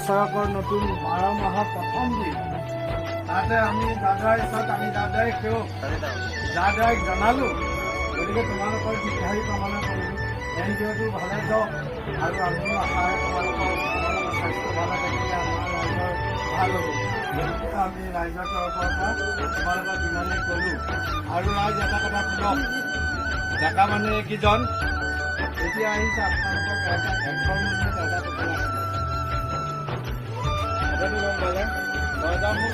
বছৰকৰ নতুন 12 মাহৰ প্ৰথম দিন তাতে আমি দাদাৰ ওচৰত আমি দাদাই সেও দাদাইক জনালোঁ। গতিকে তোমালোকৰ দীৰ্ঘায়ু কামনা কৰিলোঁ। এনজিঅ'টো ভালে যাওক আৰু আমিও আশা তোমালোকৰ স্বাস্থ্য ভালে থাকিলে আমাৰ ৰাইজৰ ভাল হ'ব। গতিকে আমি ৰাইজৰ তৰফৰ পৰা তোমালোকক ইমানেই ক'লোঁ। আৰু ৰাইজ এটা কথা শুনক, ডেকা মানুহ এইকেইজন এতিয়া আহিছে আপোনালোকক এটা এঘৰ মানুহে দাদা পঠাই কথাটো গম পালে দাদা মোক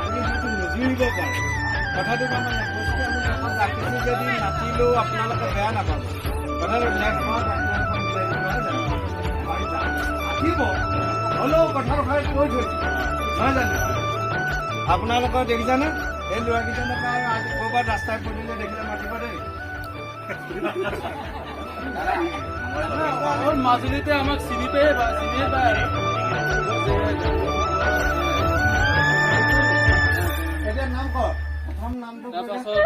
আমি যিটো নুজুৰিব পাৰে কথাটো গম পালে বস্তু আমি এখন ৰাখিছোঁ যদি নাতিলেও আপোনালোকে বেয়া নাপাব। কথাটো নেক্সট মাহত আপোনালোকক মিলাই দিব নহয় জানো? আহিব হ'লেও কথাটো খাই কৈ থৈছোঁ নহয় জানো? আপোনালোকৰ দেখিছেনে এই ল'ৰাকেইজনক আৰু ক'ৰবাত ৰাস্তাই পদূলিয়ে দেখিলে মাতিব দেই। মাজুলীতে আমাক চিনি পায় আৰু এতিয়া নাম কওক, প্ৰথম নামটো তাৰপাছত